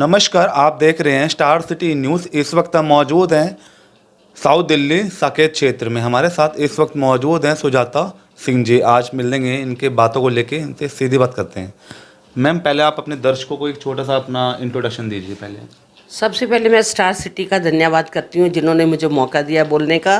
नमस्कार, आप देख रहे हैं स्टार सिटी न्यूज़। इस वक्त हम मौजूद हैं साउथ दिल्ली साकेत क्षेत्र में। हमारे साथ इस वक्त मौजूद हैं सुजाता सिंह जी। आज मिलेंगे, इनके बातों को लेके इनसे सीधी बात करते हैं। मैम, पहले आप अपने दर्शकों को एक छोटा सा अपना इंट्रोडक्शन दीजिए। पहले सबसे पहले मैं स्टार सिटी का धन्यवाद करती हूँ जिन्होंने मुझे मौका दिया बोलने का।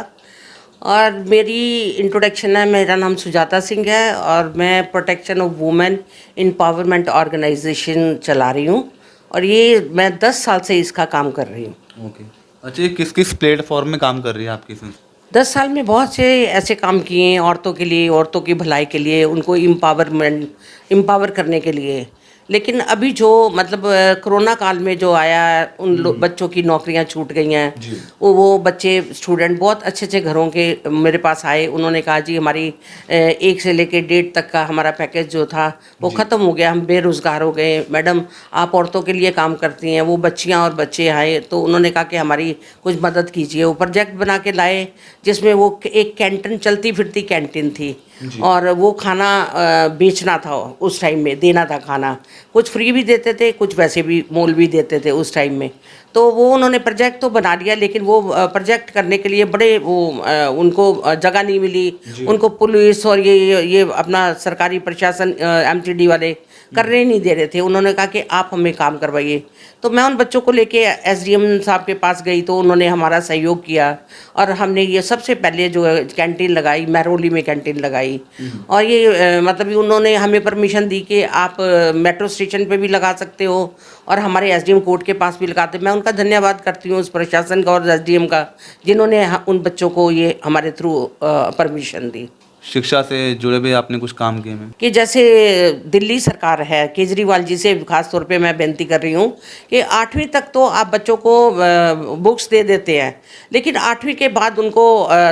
और मेरी इंट्रोडक्शन है, मेरा नाम सुजाता सिंह है और मैं protection of women empowerment organisation चला रही हूँ और ये मैं 10 साल से इसका काम कर रही हूँ। ओके। अच्छा, ये किस किस प्लेटफॉर्म में काम कर रही है आपकी संस्था? 10 साल में बहुत से ऐसे काम किए हैं औरतों के लिए, औरतों की भलाई के लिए, उनको एम्पावर करने के लिए। लेकिन अभी जो मतलब कोरोना काल में जो आया, बच्चों की नौकरियां छूट गई हैं। जी। वो बच्चे स्टूडेंट बहुत अच्छे अच्छे घरों के मेरे पास आए। उन्होंने कहा जी हमारी 1 से लेके 1.5 तक का हमारा पैकेज जो था वो जी। ख़त्म हो गया, हम बेरोज़गार हो गए। मैडम आप औरतों के लिए काम करती हैं। वो बच्चियां और बच्चे आए तो उन्होंने कहा कि हमारी कुछ मदद कीजिए। वो प्रोजेक्ट बना के लाए जिसमें वो एक कैंटीन, चलती फिरती कैंटीन थी और वो खाना बेचना था। उस टाइम में देना था खाना, कुछ फ्री भी देते थे, कुछ वैसे भी मोल भी देते थे उस टाइम में। तो वो उन्होंने प्रोजेक्ट तो बना लिया, लेकिन वो प्रोजेक्ट करने के लिए बड़े उनको जगह नहीं मिली। उनको पुलिस और ये अपना सरकारी प्रशासन एमटीडी वाले करने नहीं दे रहे थे। उन्होंने कहा कि आप हमें काम करवाइए। तो मैं उन बच्चों को लेके एसडीएम साहब के पास गई तो उन्होंने हमारा सहयोग किया और हमने ये सबसे पहले जो कैंटीन लगाई, महरौली में कैंटीन लगाई। और ये मतलब उन्होंने हमें परमिशन दी कि आप मेट्रो स्टेशन पे भी लगा सकते हो और हमारे एसडीएम कोर्ट के पास भी लगाते। मैं उनका धन्यवाद करती हूँ उस प्रशासन का और एसडीएम का जिन्होंने उन बच्चों को ये हमारे थ्रू परमिशन दी। शिक्षा से जुड़े भी आपने कुछ काम किए मैम? कि जैसे दिल्ली सरकार है, केजरीवाल जी से खास तौर पे मैं बेनती कर रही हूँ कि 8वीं तक तो आप बच्चों को बुक्स दे देते हैं, लेकिन 8वीं के बाद उनको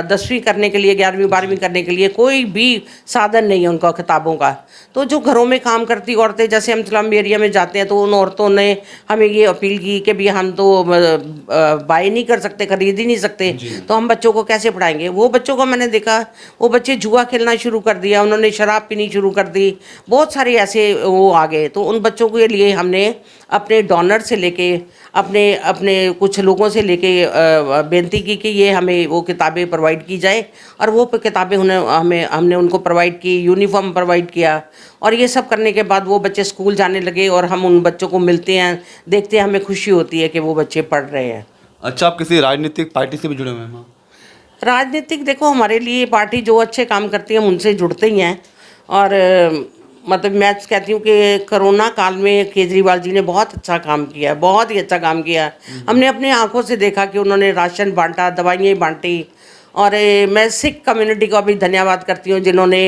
10वीं करने के लिए, 11वीं 12वीं करने के लिए कोई भी साधन नहीं है उनका किताबों का। तो जो घरों में काम करती औरतें, जैसे हम स्लम एरिया में जाते हैं तो उन औरतों ने हमें ये अपील की कि भी हम तो बाय नहीं कर सकते, खरीद ही नहीं सकते, तो हम बच्चों को कैसे पढ़ाएंगे। वो बच्चों को मैंने देखा, वो बच्चे जुआ खेलना शुरू कर दिया, उन्होंने शराब पीनी शुरू कर दी, बहुत सारे ऐसे वो आ गए। तो उन बच्चों के लिए हमने अपने डोनर से लेके अपने अपने कुछ लोगों से लेके बेनती की कि ये हमें वो किताबें प्रोवाइड की जाए और वो किताबें हमने उनको प्रोवाइड की, यूनिफॉर्म प्रोवाइड किया। और ये सब करने के बाद वो बच्चे स्कूल जाने लगे और हम उन बच्चों को मिलते हैं, देखते हैं, हमें खुशी होती है कि वो बच्चे पढ़ रहे हैं। अच्छा, आप किसी राजनीतिक पार्टी से भी जुड़े हुए हैं मैम? राजनीतिक देखो, हमारे लिए पार्टी जो अच्छे काम करती है हम उनसे जुड़ते ही हैं। और मतलब मैं कहती हूँ कि कोरोना काल में केजरीवाल जी ने बहुत अच्छा काम किया, बहुत ही अच्छा काम किया। हमने अपने आंखों से देखा कि उन्होंने राशन बांटा, दवाइयाँ बांटी। और मैं सिख कम्युनिटी का भी धन्यवाद करती हूँ जिन्होंने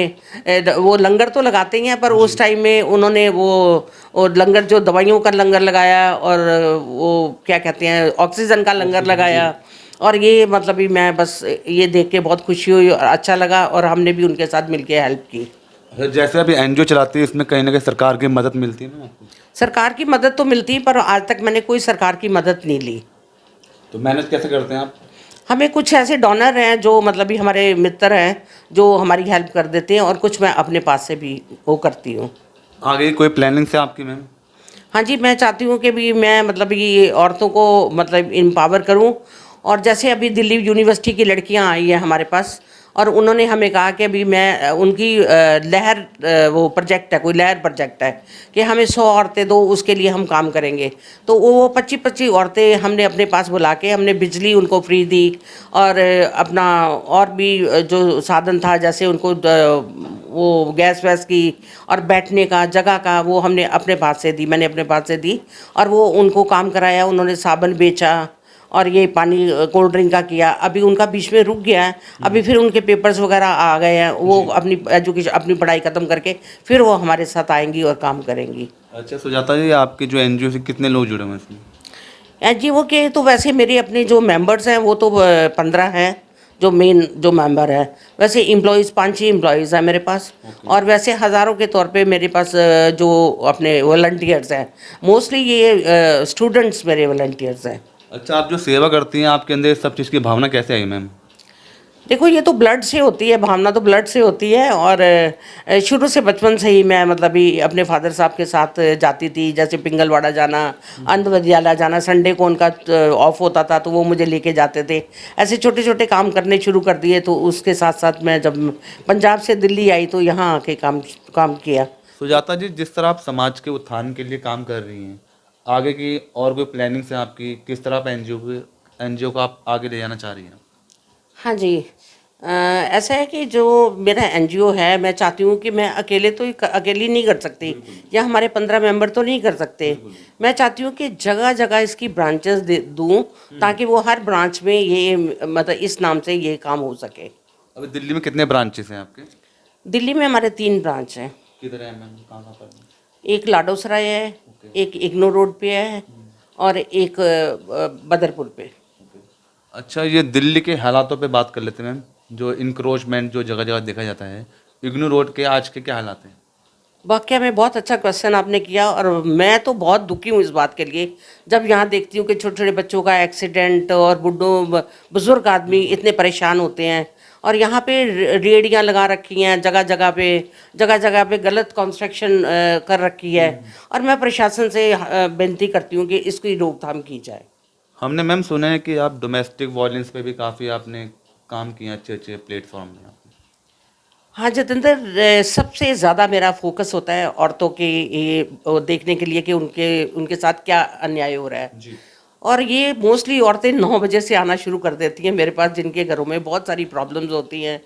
वो लंगर तो लगाते ही हैं, पर उस टाइम में उन्होंने वो लंगर, जो दवाइयों का लंगर लगाया और वो क्या कहते हैं, ऑक्सीजन का लंगर लगाया। और ये मतलब भी मैं बस ये देख के बहुत खुशी हुई और अच्छा लगा और हमने भी उनके साथ मिलके हेल्प की। जैसे अभी एनजीओ चलाती है, इसमें कहीं ना कहीं सरकार की मदद मिलती है ना आपको? सरकार की मदद तो मिलती है पर आज तक मैंने कोई सरकार की मदद नहीं ली। तो मैनेज कैसे करते हैं आप? हमें कुछ ऐसे डोनर हैं जो मतलब भी हमारे मित्र हैं जो हमारी हेल्प कर देते हैं और कुछ मैं अपने पास से भी वो करती हूँ। आगे कोई प्लानिंग से आपकी मैम? हाँ जी, मैं चाहती हूँ कि भी मैं मतलब ये औरतों को मतलब एम्पावर करूँ। और जैसे अभी दिल्ली यूनिवर्सिटी की लड़कियाँ आई हैं हमारे पास और उन्होंने हमें कहा कि अभी मैं उनकी लहर वो प्रोजेक्ट है, कोई लहर प्रोजेक्ट है कि हमें 100 औरतें दो, उसके लिए हम काम करेंगे। तो वो 25-25 औरतें हमने अपने पास बुला के हमने बिजली उनको फ्री दी और अपना और भी जो साधन था, जैसे उनको वो गैस वैस की और बैठने का जगह का, वो हमने अपने पास से दी, मैंने अपने पास से दी और वो उनको काम कराया। उन्होंने साबुन बेचा और ये पानी कोल्ड ड्रिंक का किया। अभी उनका बीच में रुक गया है, अभी फिर उनके पेपर्स वगैरह आ गए हैं, वो अपनी एजुकेशन, अपनी पढ़ाई ख़त्म करके फिर वो हमारे साथ आएंगी और काम करेंगी। अच्छा सुजाता जी, आपके जो एनजीओ से कितने लोग जुड़े हुए हैं इसमें? एनजीओ के तो वैसे मेरे अपने जो मेंबर्स हैं वो तो 15 हैं जो मेन जो मेंबर है। वैसे एम्प्लॉयज़ 5-6 एम्प्लॉयज़ हैं मेरे पास। और वैसे हज़ारों के तौर पे मेरे पास जो अपने वॉलंटियर्स हैं, मोस्टली ये स्टूडेंट्स मेरे वॉलंटियर्स हैं। अच्छा, आप जो सेवा करती हैं, आपके अंदर इस सब चीज़ की भावना कैसे आई मैम? देखो ये तो ब्लड से होती है, भावना तो ब्लड से होती है। और शुरू से बचपन से ही मैं मतलब ही अपने फादर साहब के साथ जाती थी, जैसे पिंगलवाड़ा जाना, अंध विद्यालय जाना, संडे को उनका ऑफ होता था तो वो मुझे लेके जाते थे। ऐसे छोटे छोटे काम करने शुरू कर दिए। तो उसके साथ साथ मैं जब पंजाब से दिल्ली आई तो यहाँ आके काम काम किया। सुजाता जी, जिस तरह आप समाज के उत्थान के लिए काम कर रही हैं, आगे की और कोई प्लानिंग्स हैं आपकी? किस तरह आप एनजीओ को आप आगे ले जाना चाह रही हैं? हाँ जी। ऐसा है कि जो मेरा एनजीओ है, मैं चाहती हूँ कि मैं अकेले तो अकेली नहीं कर सकती, या हमारे 15 मेंबर तो नहीं कर सकते। मैं चाहती हूँ कि जगह जगह इसकी ब्रांचेस दे दूँ, ताकि वो हर ब्रांच में ये मतलब इस नाम से ये काम हो सके। अभी दिल्ली में कितने ब्रांचेस हैं आपके? दिल्ली में हमारे 3 ब्रांच हैं। किधर है मैम, कहाँ कहाँ पर हैं? एक लाडोसराय है, एक इग्नू रोड पे है, और एक बदरपुर पे। अच्छा, ये दिल्ली के हालातों पे बात कर लेते हैं मैम। जो इंक्रोचमेंट जो जगह जगह देखा जाता है, इग्नू रोड के आज के क्या हालात हैं? वाकया में बहुत अच्छा क्वेश्चन आपने किया, और मैं तो बहुत दुखी हूँ इस बात के लिए। जब यहाँ देखती हूँ कि छोटे छोटे बच्चों का एक्सीडेंट, और बुढ़ों बुजुर्ग आदमी इतने परेशान होते हैं, और यहाँ पे रेहड़ियाँ लगा रखी हैं जगह जगह पे गलत कंस्ट्रक्शन कर रखी है। और मैं प्रशासन से विनती करती हूँ कि इसकी रोकथाम की जाए। हमने मैम सुना है कि आप डोमेस्टिक वायलेंस पे भी काफ़ी आपने काम किया, अच्छे अच्छे प्लेटफॉर्म में आपने। हाँ जितेंद्र, सबसे ज़्यादा मेरा फोकस होता है औरतों के ये देखने के लिए कि उनके उनके साथ क्या अन्याय हो रहा है। जी। और ये मोस्टली औरतें 9 बजे से आना शुरू कर देती हैं मेरे पास, जिनके घरों में बहुत सारी प्रॉब्लम्स होती हैं।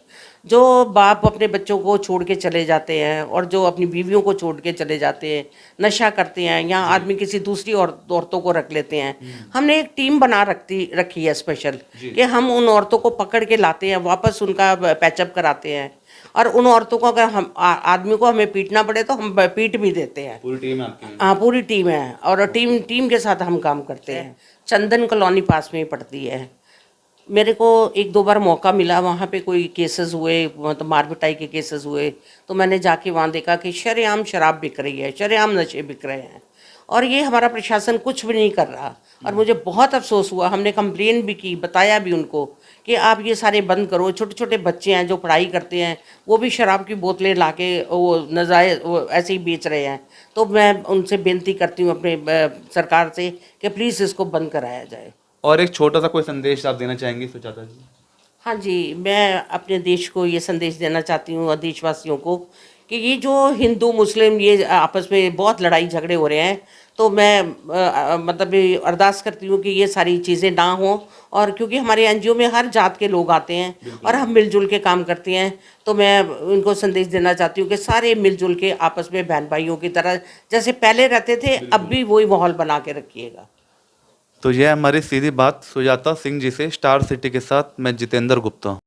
जो बाप अपने बच्चों को छोड़ के चले जाते हैं, और जो अपनी बीवियों को छोड़ के चले जाते हैं, नशा करते हैं, या आदमी किसी दूसरी औरतों को रख लेते हैं। हमने एक टीम बना रखी है स्पेशल, कि हम उन औरतों को पकड़ के लाते हैं, वापस उनका पैचअप कराते हैं। और उन औरतों को अगर आदमी को हमें पीटना पड़े तो हम पीट भी देते हैं। पूरी टीम आपकी है? हाँ पूरी टीम है, और टीम के साथ हम काम करते हैं। चंदन कॉलोनी पास में ही पड़ती है। मेरे को 1-2 बार मौका मिला, वहाँ पे कोई केसेस हुए, मतलब मार पिटाई के केसेस हुए, तो मैंने जाके वहाँ देखा कि शरेआम शराब बिक रही है, शरेआम नशे बिक रहे हैं, और ये हमारा प्रशासन कुछ भी नहीं कर रहा। और मुझे बहुत अफसोस हुआ। हमने कंप्लेन भी की, बताया भी उनको कि आप ये सारे बंद करो। छोटे छोटे बच्चे हैं जो पढ़ाई करते हैं, वो भी शराब की बोतलें लाके वो नजायज़ वो ऐसे ही बेच रहे हैं। तो मैं उनसे बेनती करती हूँ अपने सरकार से कि प्लीज़ इसको बंद कराया जाए। और एक छोटा सा कोई संदेश आप देना चाहेंगी सुजाता जी? हाँ जी, मैं अपने देश को ये संदेश देना चाहती हूँ, और देशवासियों को, कि ये जो हिंदू मुस्लिम ये आपस में बहुत लड़ाई झगड़े हो रहे हैं, तो मैं मतलब ये अरदास करती हूँ कि ये सारी चीज़ें ना हों। और क्योंकि हमारे एनजीओ में हर जात के लोग आते हैं, और हम मिलजुल के काम करते हैं, तो मैं उनको संदेश देना चाहती हूँ कि सारे मिलजुल के आपस में बहन भाइयों की तरह जैसे पहले रहते थे, अब भी वही माहौल बना के रखिएगा। तो यह हमारी सीधी बात सुजाता सिंह जी से, स्टार सिटी के साथ मैं जितेंद्र गुप्ता।